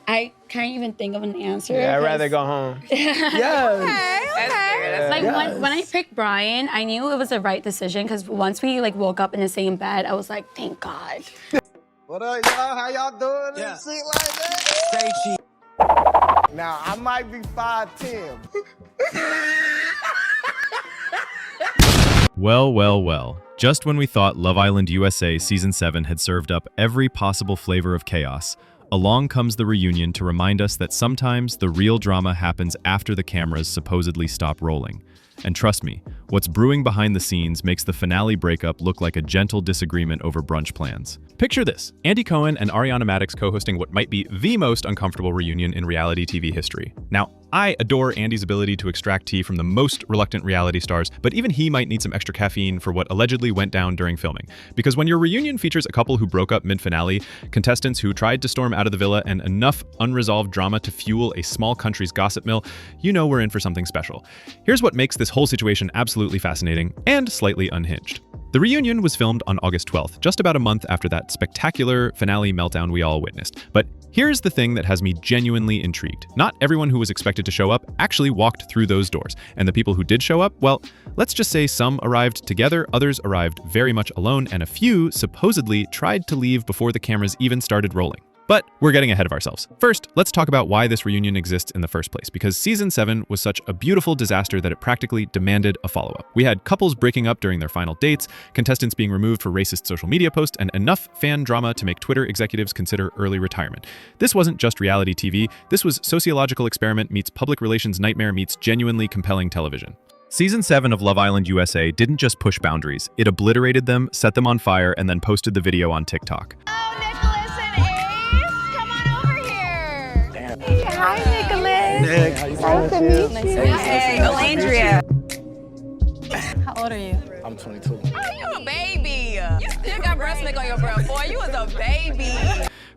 I can't even think of an answer. Yeah, I'd rather go home. Yes. Okay. Like when I picked Brian, I knew it was the right decision because once we like woke up in the same bed, I was like, thank God. What up, y'all? How y'all doing? Yeah. Shit like that? Stay cheap. Now, I might be 5'10". Well. Just when we thought Love Island USA Season 7 had served up every possible flavor of chaos, along comes the reunion to remind us that sometimes the real drama happens after the cameras supposedly stop rolling. And trust me, what's brewing behind the scenes makes the finale breakup look like a gentle disagreement over brunch plans. Picture this: Andy Cohen and Ariana Madix co-hosting what might be the most uncomfortable reunion in reality TV history. Now, I adore Andy's ability to extract tea from the most reluctant reality stars, but even he might need some extra caffeine for what allegedly went down during filming. Because when your reunion features a couple who broke up mid-finale, contestants who tried to storm out of the villa, and enough unresolved drama to fuel a small country's gossip mill, you know we're in for something special. Here's what makes this whole situation absolutely fascinating and slightly unhinged. The reunion was filmed on August 12th, just about a month after that spectacular finale meltdown we all witnessed. But here's the thing that has me genuinely intrigued. Not everyone who was expected to show up actually walked through those doors. And the people who did show up, well, let's just say some arrived together, others arrived very much alone, and a few supposedly tried to leave before the cameras even started rolling. But we're getting ahead of ourselves. First, let's talk about why this reunion exists in the first place, because Season 7 was such a beautiful disaster that it practically demanded a follow-up. We had couples breaking up during their final dates, contestants being removed for racist social media posts, and enough fan drama to make Twitter executives consider early retirement. This wasn't just reality TV, this was sociological experiment meets public relations nightmare meets genuinely compelling television. Season 7 of Love Island USA didn't just push boundaries, it obliterated them, set them on fire, and then posted the video on TikTok. Hi, Nicholas. Nice to meet you. Hey, Olandria. How old are you? I'm 22. Oh, you a baby. You still got breast milk on your breath, boy. You was a baby.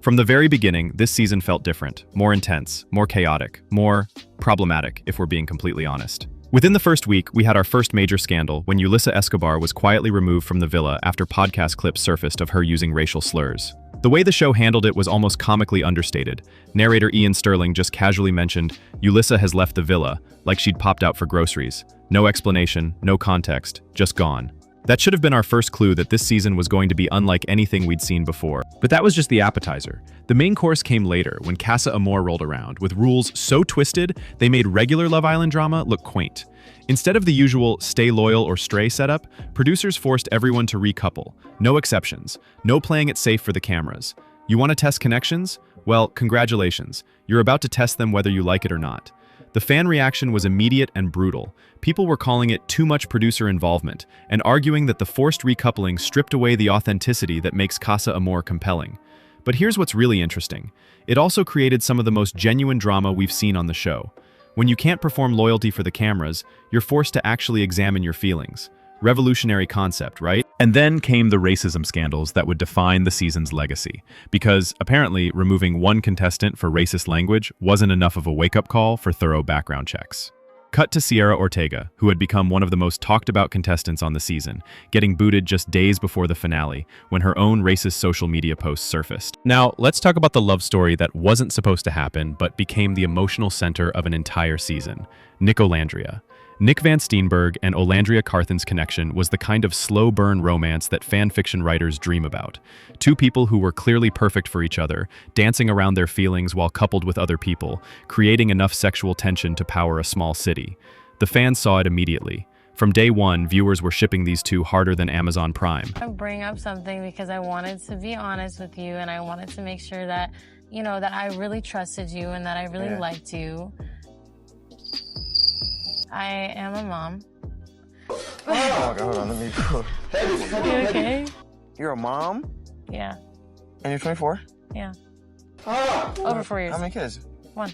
From the very beginning, this season felt different, more intense, more chaotic, more problematic, if we're being completely honest. Within the first week, we had our first major scandal when Yulissa Escobar was quietly removed from the villa after podcast clips surfaced of her using racial slurs. The way the show handled it was almost comically understated. Narrator Ian Sterling just casually mentioned, Yulissa has left the villa, like she'd popped out for groceries. No explanation, no context, just gone. That should have been our first clue that this season was going to be unlike anything we'd seen before. But that was just the appetizer. The main course came later, when Casa Amor rolled around, with rules so twisted, they made regular Love Island drama look quaint. Instead of the usual stay loyal or stray setup, producers forced everyone to recouple. No exceptions. No playing it safe for the cameras. You want to test connections? Well, congratulations. You're about to test them whether you like it or not. The fan reaction was immediate and brutal. People were calling it too much producer involvement and arguing that the forced recoupling stripped away the authenticity that makes Casa Amor compelling. But here's what's really interesting. It also created some of the most genuine drama we've seen on the show. When you can't perform loyalty for the cameras, you're forced to actually examine your feelings. Revolutionary concept, right? And then came the racism scandals that would define the season's legacy. Because apparently, removing one contestant for racist language wasn't enough of a wake-up call for thorough background checks. Cut to Cierra Ortega, who had become one of the most talked-about contestants on the season, getting booted just days before the finale, when her own racist social media posts surfaced. Now, let's talk about the love story that wasn't supposed to happen, but became the emotional center of an entire season: Nicolandria. Nick Vansteenberghe and Olandria Carthen's connection was the kind of slow-burn romance that fan fiction writers dream about. Two people who were clearly perfect for each other, dancing around their feelings while coupled with other people, creating enough sexual tension to power a small city. The fans saw it immediately. From day one, viewers were shipping these two harder than Amazon Prime. I bring up something because I wanted to be honest with you, and I wanted to make sure that, you know, that I really trusted you and that I really liked you. I am a mom. Oh, God, hold on, let me go. You okay? You're a mom? Yeah. And you're 24? Yeah. Over 4 years. How many kids? 1.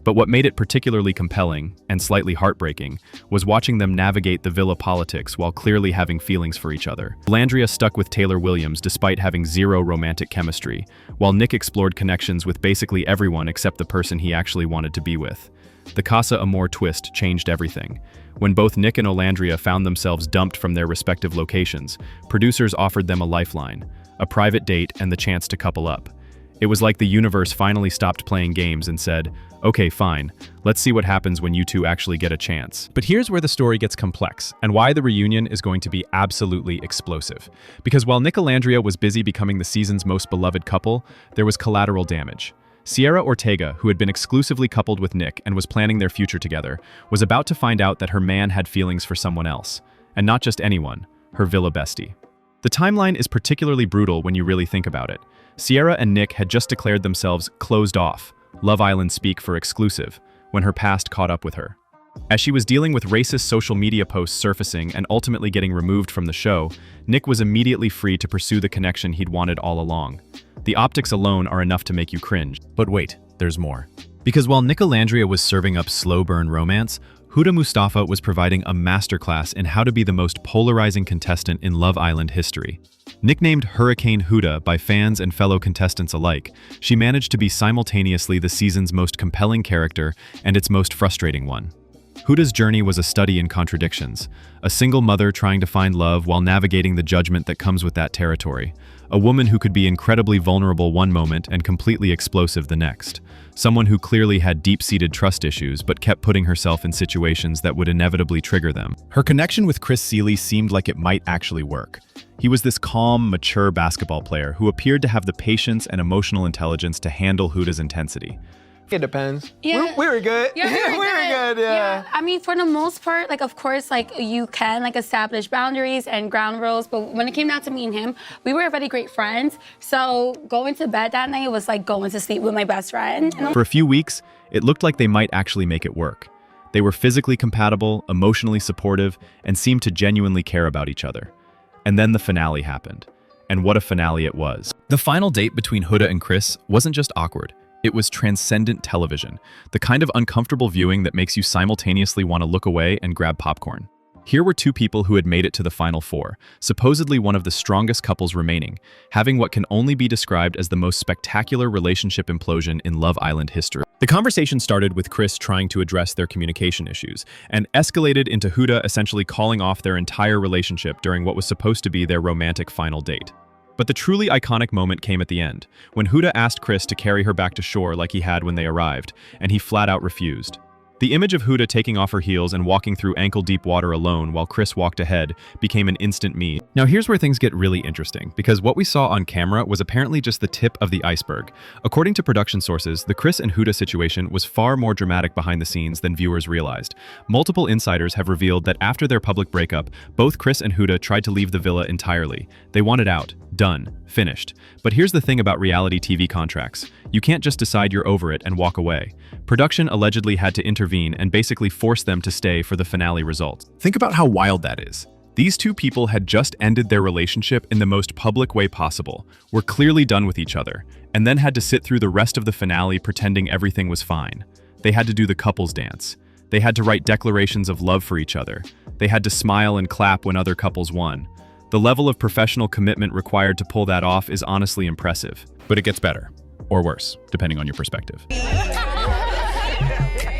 But what made it particularly compelling, and slightly heartbreaking, was watching them navigate the villa politics while clearly having feelings for each other. Olandria stuck with Taylor Williams despite having zero romantic chemistry, while Nick explored connections with basically everyone except the person he actually wanted to be with. The Casa Amor twist changed everything. When both Nick and Olandria found themselves dumped from their respective locations, producers offered them a lifeline, a private date, and the chance to couple up. It was like the universe finally stopped playing games and said, okay, fine, let's see what happens when you two actually get a chance. But here's where the story gets complex, and why the reunion is going to be absolutely explosive. Because while Nicolandria was busy becoming the season's most beloved couple, there was collateral damage. Cierra Ortega, who had been exclusively coupled with Nick and was planning their future together, was about to find out that her man had feelings for someone else. And not just anyone, her villa bestie. The timeline is particularly brutal when you really think about it. Cierra and Nick had just declared themselves closed off, Love Island speak for exclusive, when her past caught up with her. As she was dealing with racist social media posts surfacing and ultimately getting removed from the show, Nick was immediately free to pursue the connection he'd wanted all along. The optics alone are enough to make you cringe. But wait, there's more. Because while Nicolandria was serving up slow burn romance, Huda Mustafa was providing a masterclass in how to be the most polarizing contestant in Love Island history. Nicknamed Hurricane Huda by fans and fellow contestants alike, she managed to be simultaneously the season's most compelling character and its most frustrating one. Huda's journey was a study in contradictions, a single mother trying to find love while navigating the judgment that comes with that territory, a woman who could be incredibly vulnerable one moment and completely explosive the next, someone who clearly had deep-seated trust issues but kept putting herself in situations that would inevitably trigger them. Her connection with Chris Seeley seemed like it might actually work. He was this calm, mature basketball player who appeared to have the patience and emotional intelligence to handle Huda's intensity. It depends. Yeah. We were good. Yeah, we were good. Yeah. I mean, for the most part, like, of course, like, you can, like, establish boundaries and ground rules, but when it came down to me and him, we were already great friends. So going to bed that night was like going to sleep with my best friend. For a few weeks, it looked like they might actually make it work. They were physically compatible, emotionally supportive, and seemed to genuinely care about each other. And then the finale happened. And what a finale it was. The final date between Huda and Chris wasn't just awkward. It was transcendent television, the kind of uncomfortable viewing that makes you simultaneously want to look away and grab popcorn. Here were two people who had made it to the Final Four, supposedly one of the strongest couples remaining, having what can only be described as the most spectacular relationship implosion in Love Island history. The conversation started with Chris trying to address their communication issues, and escalated into Huda essentially calling off their entire relationship during what was supposed to be their romantic final date. But the truly iconic moment came at the end, when Huda asked Chris to carry her back to shore like he had when they arrived, and he flat out refused. The image of Huda taking off her heels and walking through ankle-deep water alone while Chris walked ahead became an instant meme. Now here's where things get really interesting, because what we saw on camera was apparently just the tip of the iceberg. According to production sources, the Chris and Huda situation was far more dramatic behind the scenes than viewers realized. Multiple insiders have revealed that after their public breakup, both Chris and Huda tried to leave the villa entirely. They wanted out. Done. Finished. But here's the thing about reality TV contracts. You can't just decide you're over it and walk away. Production allegedly had to intervene and basically force them to stay for the finale result. Think about how wild that is. These two people had just ended their relationship in the most public way possible, were clearly done with each other, and then had to sit through the rest of the finale pretending everything was fine. They had to do the couples dance. They had to write declarations of love for each other. They had to smile and clap when other couples won. The level of professional commitment required to pull that off is honestly impressive. But it gets better. Or worse, depending on your perspective.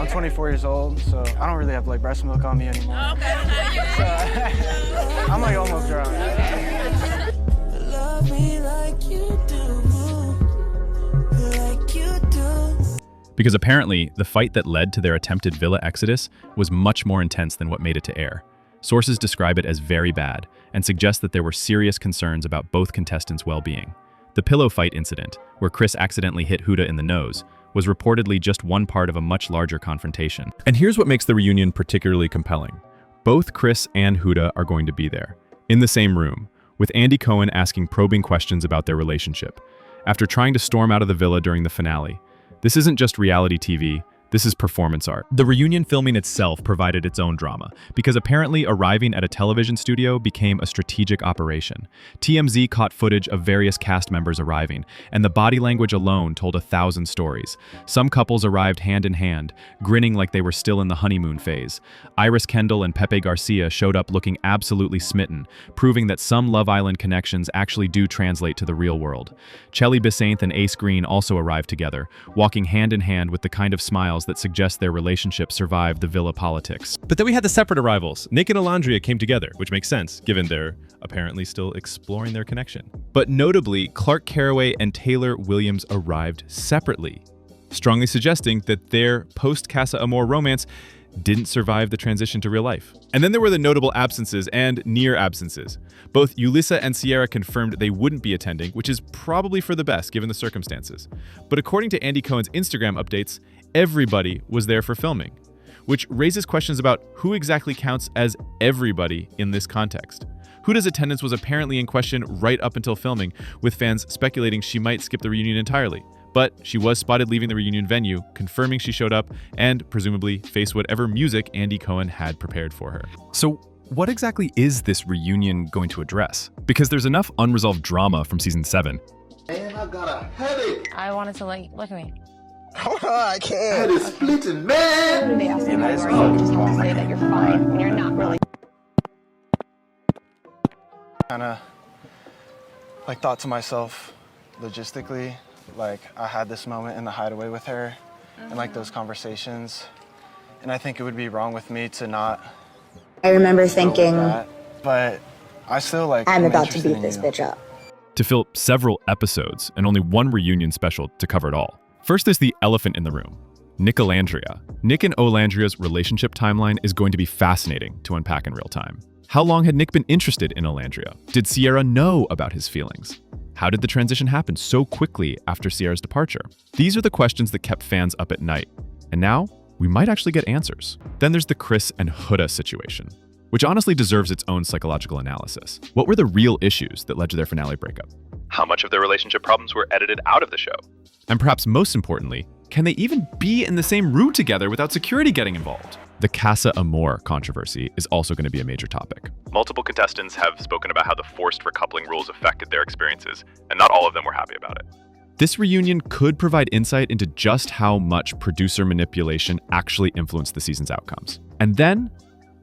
I'm 24 years old, so I don't really have like breast milk on me anymore. So, I'm like almost drunk. Love me like you do. Because apparently, the fight that led to their attempted villa exodus was much more intense than what made it to air. Sources describe it as very bad, and suggest that there were serious concerns about both contestants' well-being. The pillow fight incident, where Chris accidentally hit Huda in the nose, was reportedly just one part of a much larger confrontation. And here's what makes the reunion particularly compelling. Both Chris and Huda are going to be there, in the same room, with Andy Cohen asking probing questions about their relationship. After trying to storm out of the villa during the finale, this isn't just reality TV, this is performance art. The reunion filming itself provided its own drama, because apparently arriving at a television studio became a strategic operation. TMZ caught footage of various cast members arriving, and the body language alone told 1,000 stories. Some couples arrived hand in hand, grinning like they were still in the honeymoon phase. Iris Kendall and Pepe Garcia showed up looking absolutely smitten, proving that some Love Island connections actually do translate to the real world. Chelly Bisainth and Ace Green also arrived together, walking hand in hand with the kind of smiles emails that suggest their relationship survived the villa politics. But then we had the separate arrivals. Nick and Olandria came together, which makes sense, given they're apparently still exploring their connection. But notably, Clark Carraway and Taylor Williams arrived separately, strongly suggesting that their post-Casa Amor romance didn't survive the transition to real life. And then there were the notable absences and near absences. Both Yulissa and Cierra confirmed they wouldn't be attending, which is probably for the best given the circumstances. But according to Andy Cohen's Instagram updates, everybody was there for filming, which raises questions about who exactly counts as everybody in this context. Huda's attendance was apparently in question right up until filming, with fans speculating she might skip the reunion entirely. But she was spotted leaving the reunion venue, confirming she showed up and presumably faced whatever music Andy Cohen had prepared for her. So what exactly is this reunion going to address? Because there's enough unresolved drama from season 7. Man, I got a headache. I wanted to look at me. Hold on, I can't. Head is splitting, man. They ask you how you are, you just have to say that you're fine when you're not really. Kind of like thought to myself, logistically, like I had this moment in the hideaway with her and like those conversations. And I think it would be wrong with me to not. I remember thinking, that, but I still like. I'm about to beat this bitch up. To fill several episodes and only one reunion special to cover it all. First, there's the elephant in the room, Nicolandria. Nick and Olandria's relationship timeline is going to be fascinating to unpack in real time. How long had Nick been interested in Olandria? Did Cierra know about his feelings? How did the transition happen so quickly after Cierra's departure? These are the questions that kept fans up at night. And now, we might actually get answers. Then there's the Chris and Huda situation, which honestly deserves its own psychological analysis. What were the real issues that led to their finale breakup? How much of their relationship problems were edited out of the show? And perhaps most importantly, can they even be in the same room together without security getting involved? The Casa Amor controversy is also going to be a major topic. Multiple contestants have spoken about how the forced recoupling rules affected their experiences, and not all of them were happy about it. This reunion could provide insight into just how much producer manipulation actually influenced the season's outcomes. And then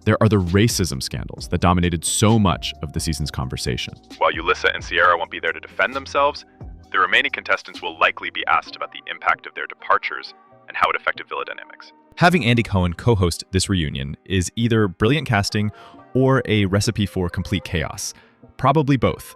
there are the racism scandals that dominated so much of the season's conversation. While Yulissa and Cierra won't be there to defend themselves, the remaining contestants will likely be asked about the impact of their departures and how it affected villa dynamics. Having Andy Cohen co-host this reunion is either brilliant casting or a recipe for complete chaos. Probably both.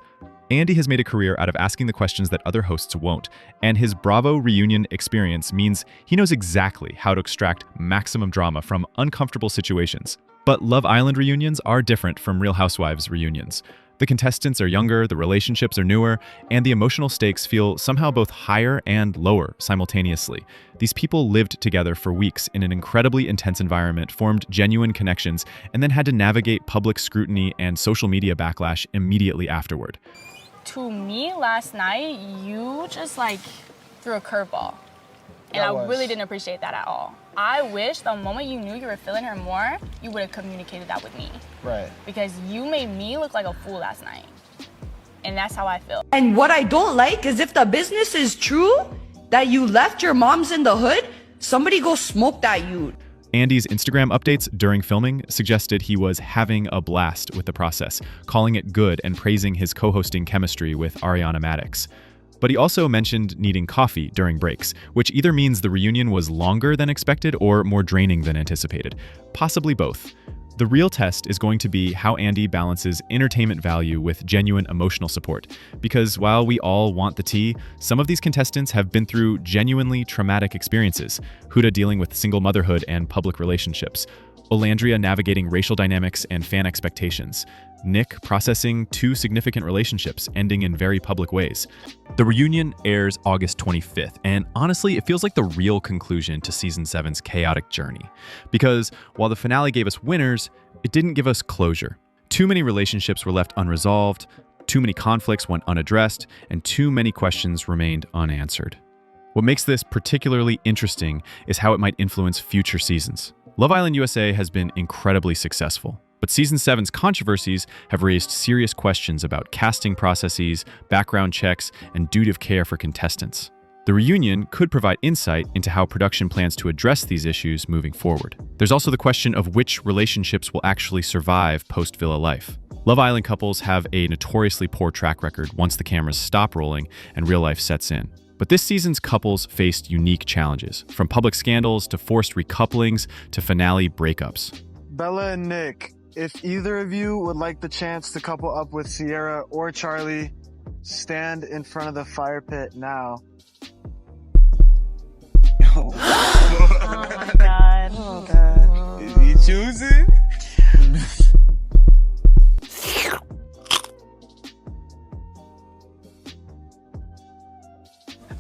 Andy has made a career out of asking the questions that other hosts won't, and his Bravo reunion experience means he knows exactly how to extract maximum drama from uncomfortable situations. But Love Island reunions are different from Real Housewives reunions. The contestants are younger, the relationships are newer, and the emotional stakes feel somehow both higher and lower simultaneously. These people lived together for weeks in an incredibly intense environment, formed genuine connections, and then had to navigate public scrutiny and social media backlash immediately afterward. To me, last night, you just like threw a curveball. And I really didn't appreciate that at all. I wish the moment you knew you were feeling her more, you would have communicated that with me. Right. Because you made me look like a fool last night. And that's how I feel. And what I don't like is if the business is true, that you left your moms in the hood, somebody go smoke that youth. Andy's Instagram updates during filming suggested he was having a blast with the process, calling it good and praising his co-hosting chemistry with Ariana Madix. But he also mentioned needing coffee during breaks, which either means the reunion was longer than expected or more draining than anticipated. Possibly both. The real test is going to be how Andy balances entertainment value with genuine emotional support. Because while we all want the tea, some of these contestants have been through genuinely traumatic experiences. Huda dealing with single motherhood and public relationships. Olandria navigating racial dynamics and fan expectations. Nick processing 2 significant relationships ending in very public ways. The reunion airs August 25th, and honestly, it feels like the real conclusion to Season 7's chaotic journey. Because while the finale gave us winners, it didn't give us closure. Too many relationships were left unresolved, too many conflicts went unaddressed, and too many questions remained unanswered. What makes this particularly interesting is how it might influence future seasons. Love Island USA has been incredibly successful. But Season 7's controversies have raised serious questions about casting processes, background checks, and duty of care for contestants. The reunion could provide insight into how production plans to address these issues moving forward. There's also the question of which relationships will actually survive post-villa life. Love Island couples have a notoriously poor track record once the cameras stop rolling and real life sets in. But this season's couples faced unique challenges, from public scandals to forced recouplings to finale breakups. Bella and Nick, if either of you would like the chance to couple up with Sierra or Charlie, stand in front of the fire pit now. Oh my God. Oh, God. Is he choosing?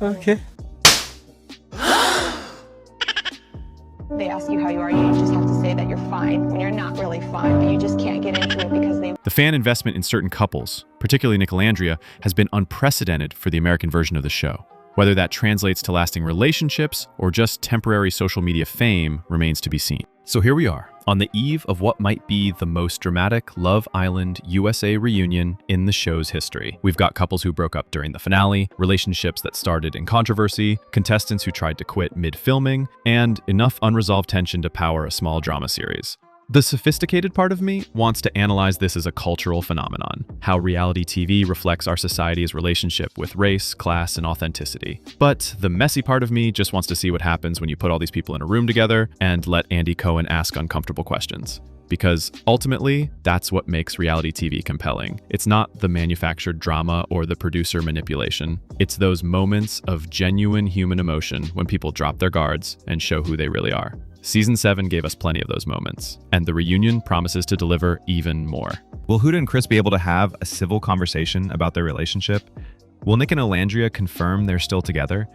Okay. They ask you how you are, you just have to say that you're fine when you're not really fine, but you just can't get into it because they... The fan investment in certain couples, particularly Nicolandria, has been unprecedented for the American version of the show. Whether that translates to lasting relationships or just temporary social media fame remains to be seen. So here we are, on the eve of what might be the most dramatic Love Island USA reunion in the show's history. We've got couples who broke up during the finale, relationships that started in controversy, contestants who tried to quit mid-filming, and enough unresolved tension to power a small drama series. The sophisticated part of me wants to analyze this as a cultural phenomenon, how reality TV reflects our society's relationship with race, class, and authenticity. But the messy part of me just wants to see what happens when you put all these people in a room together and let Andy Cohen ask uncomfortable questions. Because ultimately, that's what makes reality TV compelling. It's not the manufactured drama or the producer manipulation. It's those moments of genuine human emotion when people drop their guards and show who they really are. Season 7 gave us plenty of those moments, and the reunion promises to deliver even more. Will Huda and Chris be able to have a civil conversation about their relationship? Will Nick and Olandria confirm they're still together?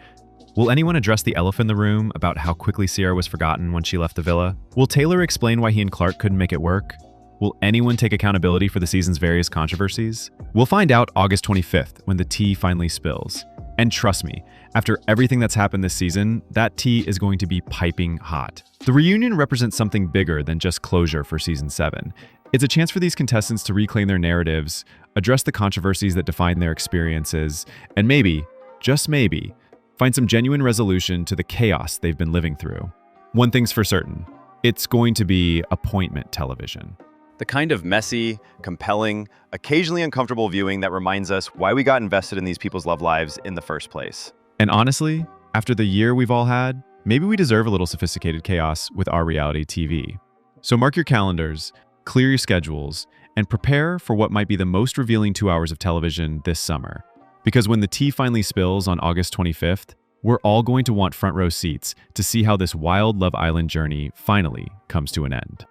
Will anyone address the elephant in the room about how quickly Sierra was forgotten when she left the villa? Will Taylor explain why he and Clark couldn't make it work? Will anyone take accountability for the season's various controversies? We'll find out August 25th when the tea finally spills. And trust me, after everything that's happened this season, that tea is going to be piping hot. The reunion represents something bigger than just closure for season 7. It's a chance for these contestants to reclaim their narratives, address the controversies that define their experiences, and maybe, just maybe, find some genuine resolution to the chaos they've been living through. One thing's for certain, it's going to be appointment television. The kind of messy, compelling, occasionally uncomfortable viewing that reminds us why we got invested in these people's love lives in the first place. And honestly, after the year we've all had, maybe we deserve a little sophisticated chaos with our reality TV. So mark your calendars, clear your schedules, and prepare for what might be the most revealing 2 hours of television this summer. Because when the tea finally spills on August 25th, we're all going to want front row seats to see how this wild Love Island journey finally comes to an end.